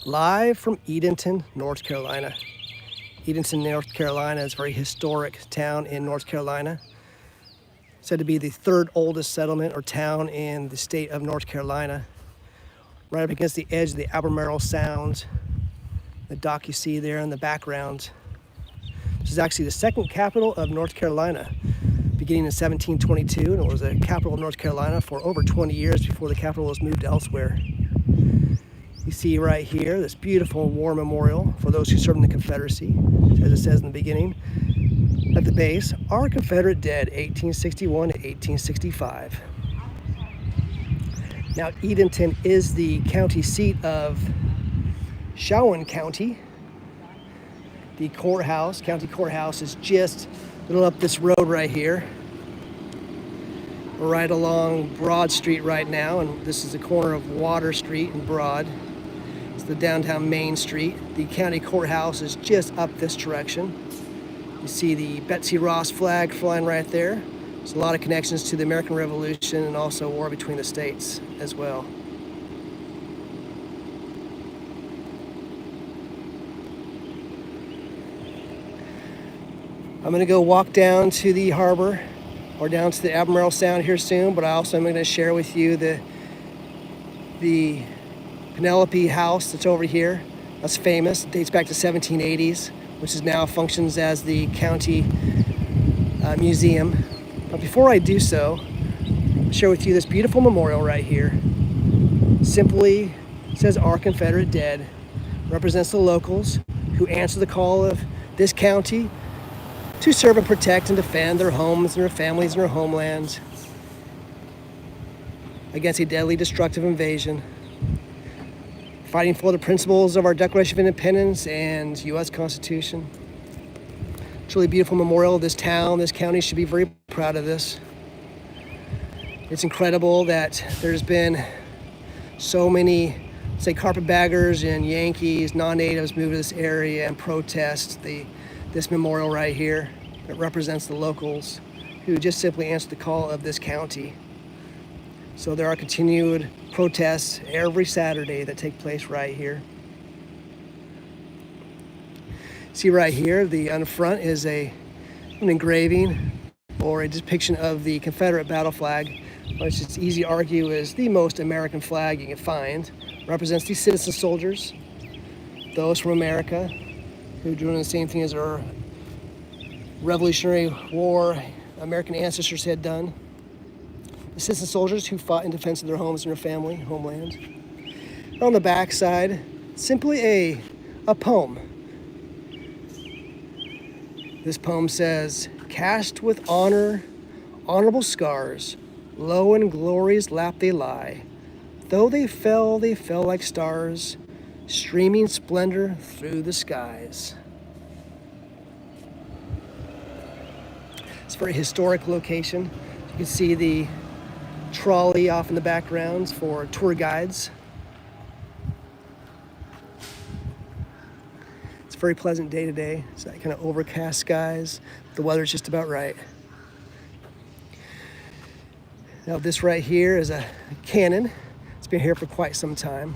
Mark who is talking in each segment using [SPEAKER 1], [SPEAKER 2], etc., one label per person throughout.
[SPEAKER 1] Live from Edenton, North Carolina. Edenton, North Carolina is a very historic town in North Carolina. Said to be the third oldest settlement or town in the state of North Carolina. Right up against the edge of the Albemarle Sound. The dock you see there in the background. This is actually the second capital of North Carolina, beginning in 1722, and it was the capital of North Carolina for over 20 years before the capital was moved elsewhere. You see right here this beautiful war memorial for those who served in the Confederacy, as it says in the beginning. At the base, our Confederate dead, 1861 to 1865. Now, Edenton is the county seat of Chowan County. The courthouse, county courthouse, is just a little up this road right here. We're right along Broad Street right now, and this is the corner of Water Street and Broad. It's the downtown Main Street. The county courthouse is just up this direction. You see the Betsy Ross flag flying right there. There's a lot of connections to the American Revolution and also war between the states as well. I'm going to go walk down to the harbor or down to the Albemarle Sound here soon, but I also am going to share with you the Penelope House that's over here. That's famous. It dates back to 1780s, which is now functions as the county museum. But before I do so, I'll share with you this beautiful memorial right here. Simply says our Confederate dead. Represents the locals who answer the call of this county to serve and protect and defend their homes and their families and their homelands against a deadly destructive invasion, fighting for the principles of our Declaration of Independence and U.S. Constitution. Truly beautiful memorial of this town. This county should be very proud of this. It's incredible that there's been so many, say, carpetbaggers and Yankees, non-natives move to this area and protest this memorial right here that represents the locals who just simply answer the call of this county. So there are continued protests every Saturday that take place right here. See right here, on the front is an engraving or a depiction of the Confederate battle flag, which it's easy to argue is the most American flag you can find. Represents the citizen soldiers, those from America who are doing the same thing as our Revolutionary War American ancestors had done. The citizen soldiers who fought in defense of their homes and their family, homeland. On the back side, simply a poem. This poem says, "Cast with honor, honorable scars, low in glory's lap they lie. Though they fell like stars, streaming splendor through the skies." It's a very historic location. You can see the trolley off in the background for tour guides. It's a very pleasant day today. It's that kind of overcast skies. The weather's just about right. Now this right here is a cannon. It's been here for quite some time.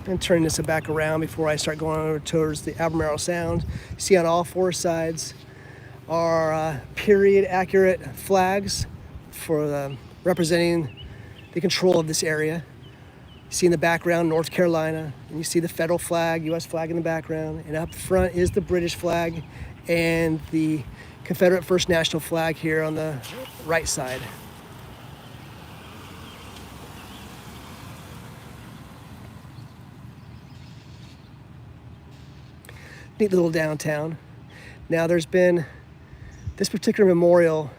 [SPEAKER 1] I'm turning this back around before I start going over towards the Albemarle Sound. You see on all four sides are period accurate flags for representing the control of this area. You see in the background North Carolina, and you see the federal flag, U.S. flag in the background, and up front is the British flag and the Confederate First National flag here on the right side. Neat little downtown. Now there's been this particular memorial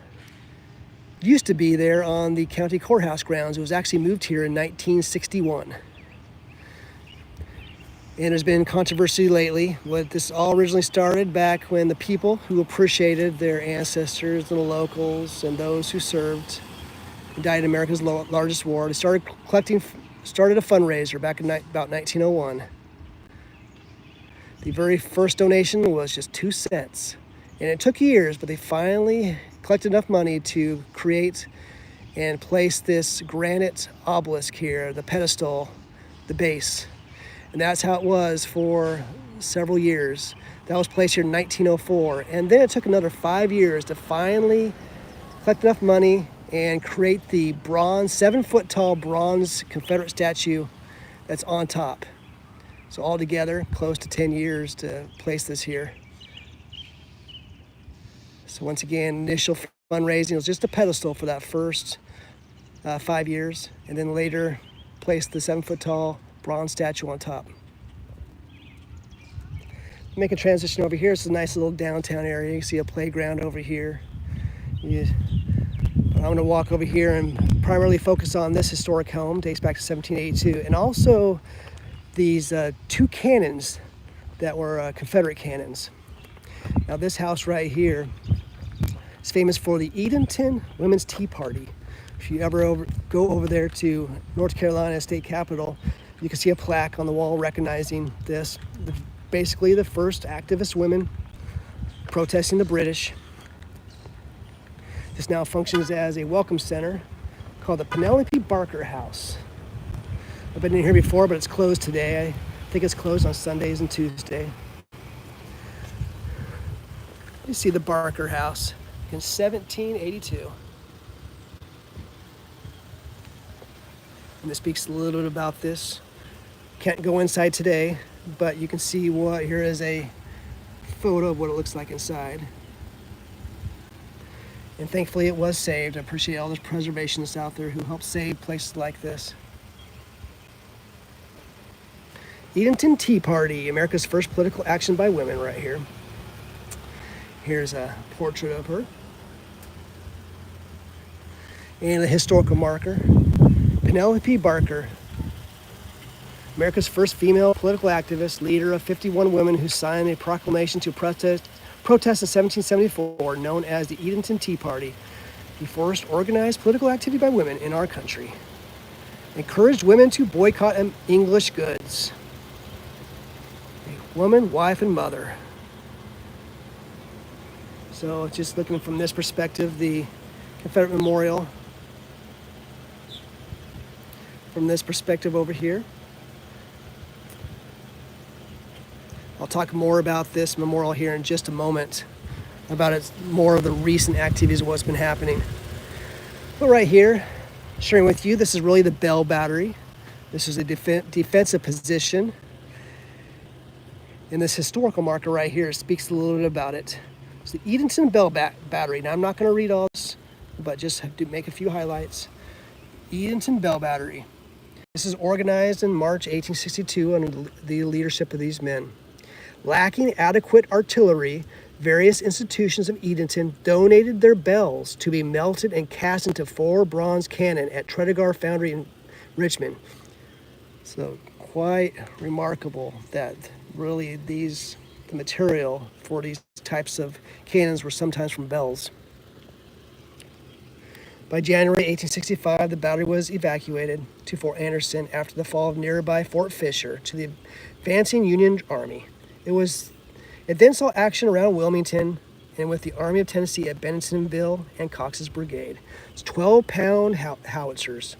[SPEAKER 1] used to be there on the county courthouse grounds. It was actually moved here in 1961. And there's been controversy lately. This all originally started back when the people who appreciated their ancestors and the locals and those who served and died in America's largest war, they started a fundraiser back in about 1901. The very first donation was just 2 cents. And it took years, but they finally collected enough money to create and place this granite obelisk here, the pedestal, the base And that's how it was for several years. That was placed here in 1904. And then it took another 5 years to finally collect enough money and create the bronze, 7-foot tall bronze Confederate statue that's on top. So altogether, close to 10 years to place this here. So once again, initial fundraising was just a pedestal for that first 5 years, and then later placed the 7-foot tall bronze statue on top. Make a transition over here. It's a nice little downtown area. You can see a playground over here. I'm going to walk over here and primarily focus on this historic home, dates back to 1782, and also these 2 cannons that were Confederate cannons. Now this house right here is famous for the Edenton Women's Tea Party. If you ever go over there to North Carolina State Capitol, you can see a plaque on the wall recognizing this. Basically the first activist women protesting the British. This now functions as a welcome center called the Penelope Barker House. I've been in here before, but it's closed today. I think it's closed on Sundays and Tuesday. You see the Barker House in 1782. And this speaks a little bit about this. Can't go inside today, but you can see what here is a photo of what it looks like inside. And thankfully it was saved. I appreciate all those preservationists out there who help save places like this. Edenton Tea Party, America's first political action by women, right here. Here's a portrait of her. And a historical marker. Penelope Barker, America's first female political activist, leader of 51 women who signed a proclamation to protest in 1774, known as the Edenton Tea Party, the first organized political activity by women in our country. Encouraged women to boycott English goods. A woman, wife, and mother. So just looking from this perspective, the Confederate Memorial. From this perspective over here. I'll talk more about this memorial here in just a moment, about its more of the recent activities of what's been happening. But right here, sharing with you, this is really the Bell Battery. This is a defensive position. And this historical marker right here speaks a little bit about it. It's the Edenton Bell Battery. Now I'm not going to read all this, but just have to make a few highlights. Edenton Bell Battery. This is organized in March 1862 under the leadership of these men. Lacking adequate artillery, various institutions of Edenton donated their bells to be melted and cast into 4 bronze cannon at Tredegar Foundry in Richmond. So quite remarkable that really the material for these types of cannons were sometimes from bells. By January 1865, the battery was evacuated to Fort Anderson after the fall of nearby Fort Fisher to the advancing Union Army. It then saw action around Wilmington and with the Army of Tennessee at Bentonville and Cox's Brigade. It's 12-pound howitzers.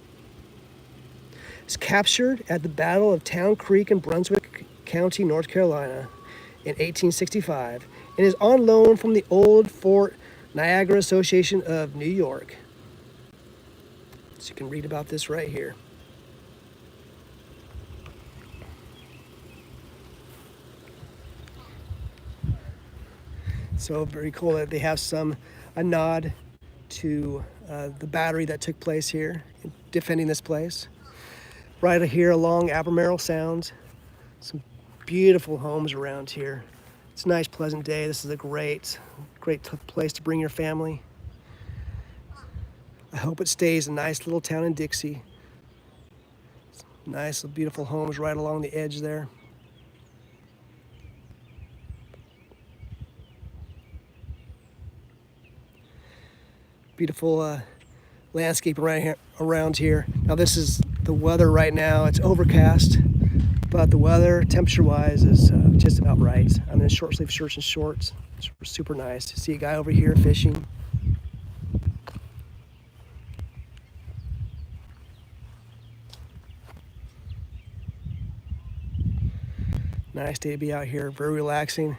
[SPEAKER 1] It's captured at the Battle of Town Creek in Brunswick County, North Carolina in 1865 and is on loan from the old Fort Niagara Association of New York. So you can read about this right here. So very cool that they have a nod to the battery that took place here in defending this place. Right here along Albemarle Sound, some beautiful homes around here. It's a nice, pleasant day. This is a great place to bring your family. I hope it stays a nice little town in Dixie. Nice, beautiful homes right along the edge there. Beautiful landscape right around here. Now this is the weather right now. It's overcast, but the weather temperature-wise is just about right. I'm in a short sleeve shirts and shorts. It's super nice to see a guy over here fishing. Nice day to be out here. Very relaxing,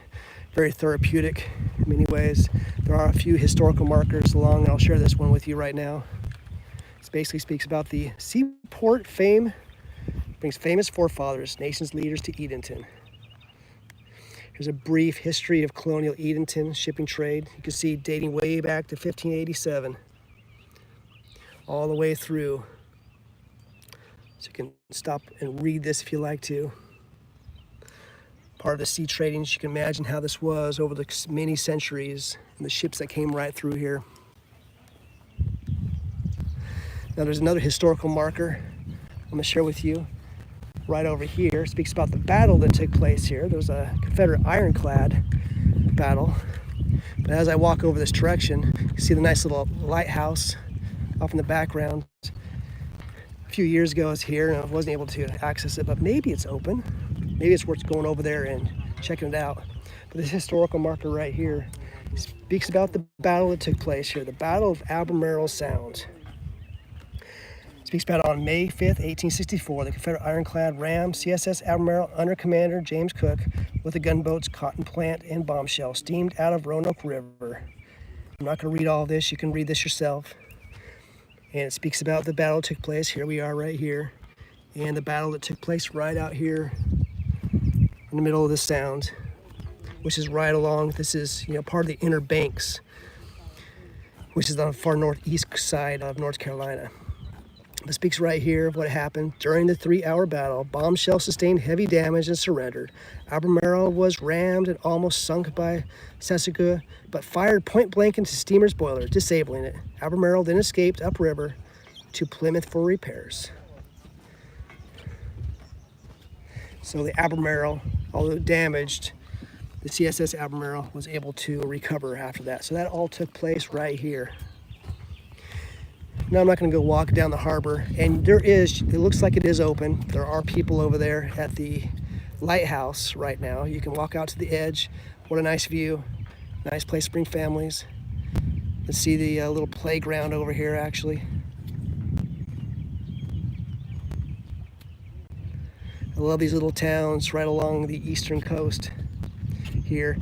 [SPEAKER 1] very therapeutic in many ways. There are a few historical markers along, and I'll share this one with you right now. This basically speaks about the seaport fame, brings famous forefathers, nation's leaders to Edenton. Here's a brief history of colonial Edenton shipping trade. You can see dating way back to 1587, all the way through. So you can stop and read this if you like to. Part of the sea trading, you can imagine how this was over the many centuries and the ships that came right through here. Now there's another historical marker I'm going to share with you right over here. It speaks about the battle that took place here. There was a Confederate ironclad battle. But as I walk over this direction, you can see the nice little lighthouse off in the background. A few years ago I was here and I wasn't able to access it, but maybe it's open. Maybe it's worth going over there and checking it out. But this historical marker right here speaks about the battle that took place here, the Battle of Albemarle Sound. It speaks about on May 5th, 1864, the Confederate ironclad ram CSS Albemarle under Commander James Cook with the gunboats Cotton Plant and Bombshell steamed out of Roanoke River. I'm not going to read all this. You can read this yourself. And it speaks about the battle that took place. Here we are right here. And the battle that took place right out here in the middle of the sound, which is right along, this is part of the Inner Banks, which is on the far northeast side of North Carolina. It speaks right here of what happened during the 3-hour battle. Bombshell sustained heavy damage and surrendered. Albemarle was rammed and almost sunk by Sassagoula, but fired point blank into steamer's boiler, disabling it. Albemarle then escaped upriver to Plymouth for repairs. So the Albemarle, although damaged, the CSS Albemarle was able to recover after that. So that all took place right here. Now I'm not going to go walk down the harbor, and it looks like it is open. There are people over there at the lighthouse right now. You can walk out to the edge. What a nice view. Nice place to bring families. Let's see the little playground over here actually. I love these little towns right along the eastern coast here.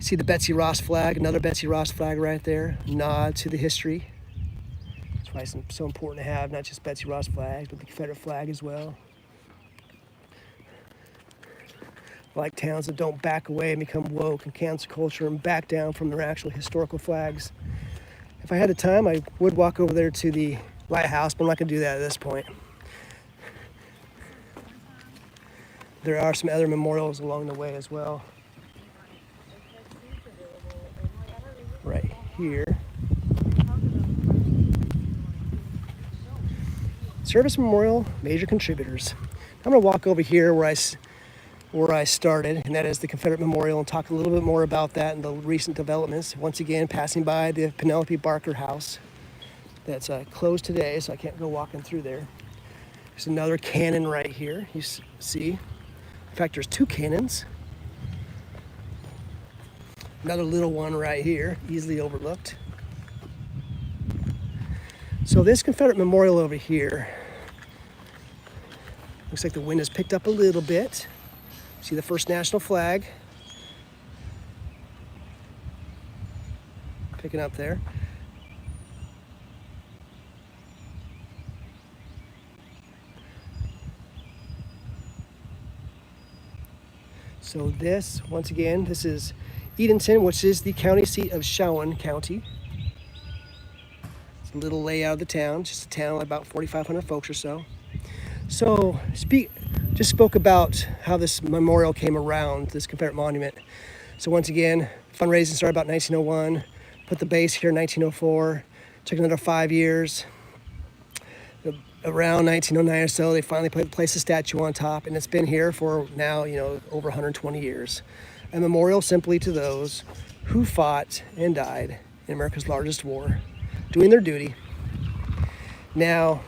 [SPEAKER 1] See the Betsy Ross flag, another Betsy Ross flag right there. Nod to the history. That's why it's so important to have not just Betsy Ross flags, but the Confederate flag as well. I like towns that don't back away and become woke and cancel culture and back down from their actual historical flags. If I had the time, I would walk over there to the lighthouse, but I'm not going to do that at this point. There are some other memorials along the way as well. Right here. Service Memorial, major contributors. I'm going to walk over here where I started, and that is the Confederate Memorial, and talk a little bit more about that and the recent developments. Once again, passing by the Penelope Barker house that's closed today, so I can't go walking through there. There's another cannon right here, you see. In fact, there's 2 cannons. Another little one right here, easily overlooked. So this Confederate Memorial over here, looks like the wind has picked up a little bit. See the first national flag picking up there. So this, once again, this is Edenton, which is the county seat of Chowan County. It's a little layout of the town, just a town of about 4,500 folks or so. So just spoke about how this memorial came around, this Confederate monument. So once again, fundraising started about 1901, put the base here in 1904, took another 5 years. Around 1909 or so, they finally placed a statue on top, and it's been here for now, over 120 years. A memorial simply to those who fought and died in America's largest war, doing their duty. Now,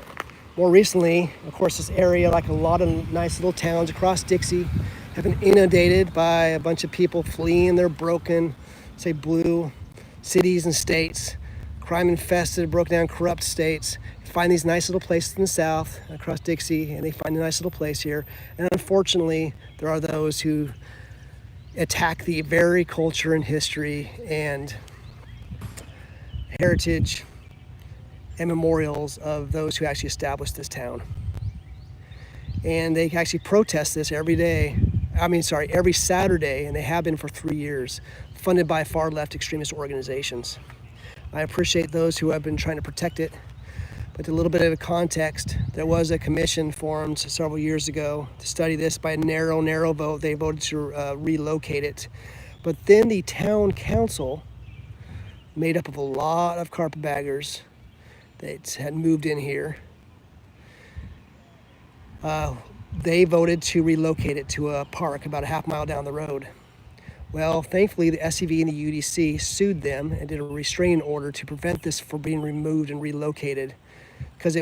[SPEAKER 1] more recently, of course, this area, like a lot of nice little towns across Dixie, have been inundated by a bunch of people fleeing their broken, blue cities and states, crime-infested, broken down, corrupt states, find these nice little places in the South, across Dixie, and they find a nice little place here. And unfortunately, there are those who attack the very culture and history and heritage and memorials of those who actually established this town. And they actually protest this every Saturday, and they have been for 3 years, funded by far left extremist organizations. I appreciate those who have been trying to protect it, but a little bit of a context, there was a commission formed several years ago to study this. By a narrow vote, they voted to relocate it. But then the town council, made up of a lot of carpetbaggers that had moved in here, they voted to relocate it to a park about a half mile down the road. Well, thankfully, the SCV and the UDC sued them and did a restraining order to prevent this from being removed and relocated, because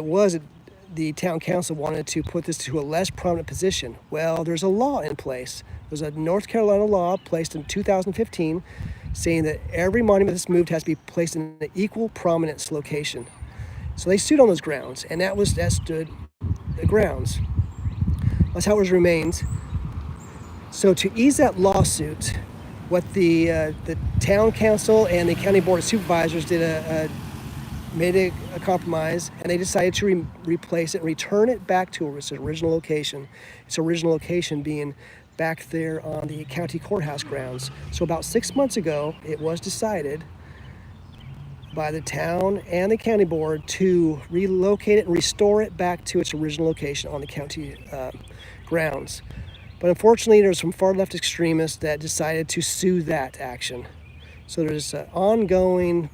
[SPEAKER 1] the town council wanted to put this to a less prominent position. Well, there's a law in place. There's a North Carolina law placed in 2015 saying that every monument that's moved has to be placed in an equal prominence location. So they sued on those grounds, and that stood the grounds. That's how it remains. So to ease that lawsuit, what the town council and the county board of supervisors did made a compromise, and they decided to replace it and return it back to its original location. Its original location being back there on the county courthouse grounds. So about 6 months ago, it was decided by the town and the county board to relocate it and restore it back to its original location on the county grounds. But unfortunately, there's some far left extremists that decided to sue that action. So there's ongoing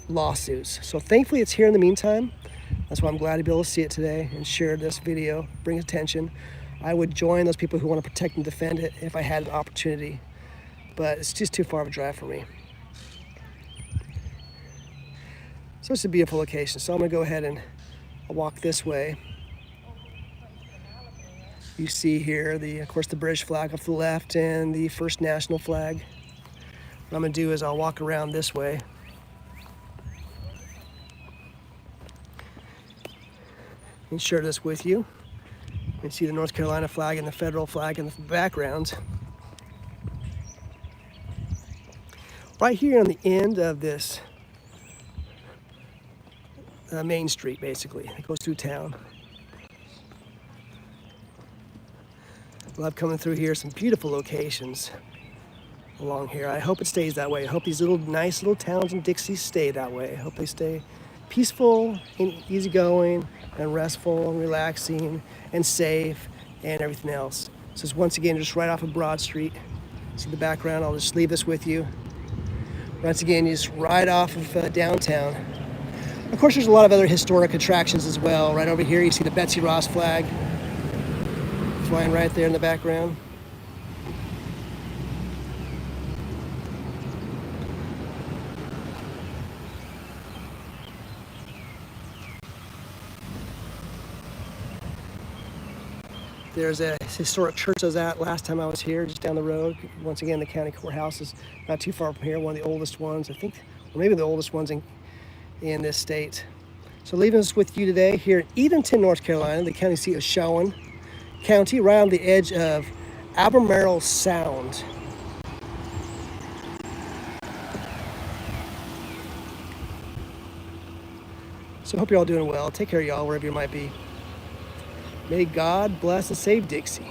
[SPEAKER 1] lawsuits. So thankfully it's here in the meantime. That's why I'm glad to be able to see it today and share this video, bring attention. I would join those people who want to protect and defend it if I had an opportunity, but it's just too far of a drive for me. So it's a beautiful location. So I'm gonna go ahead and walk this way. You see here, of course, the British flag off to the left and the First National flag. What I'm gonna do is I'll walk around this way. And share this with you. You can see the North Carolina flag and the federal flag in the background. Right here on the end of this main street, basically, it goes through town. Love coming through here, some beautiful locations along here. I hope it stays that way. I hope these nice little towns in Dixie stay that way. I hope they stay peaceful and easygoing and restful and relaxing and safe and everything else. So it's once again just right off of Broad Street. See the background, I'll just leave this with you. Once again, just right off of downtown. Of course, there's a lot of other historic attractions as well. Right over here, you see the Betsy Ross flag flying right there in the background. There's a historic church I was at last time I was here, just down the road. Once again, the county courthouse is not too far from here, one of the oldest ones, I think, or maybe the oldest ones in this state. So leaving us with you today here in Edenton, North Carolina, the county seat of Chowan County, right on the edge of Albemarle Sound. So I hope you're all doing well. Take care of y'all wherever you might be. May God bless and save Dixie.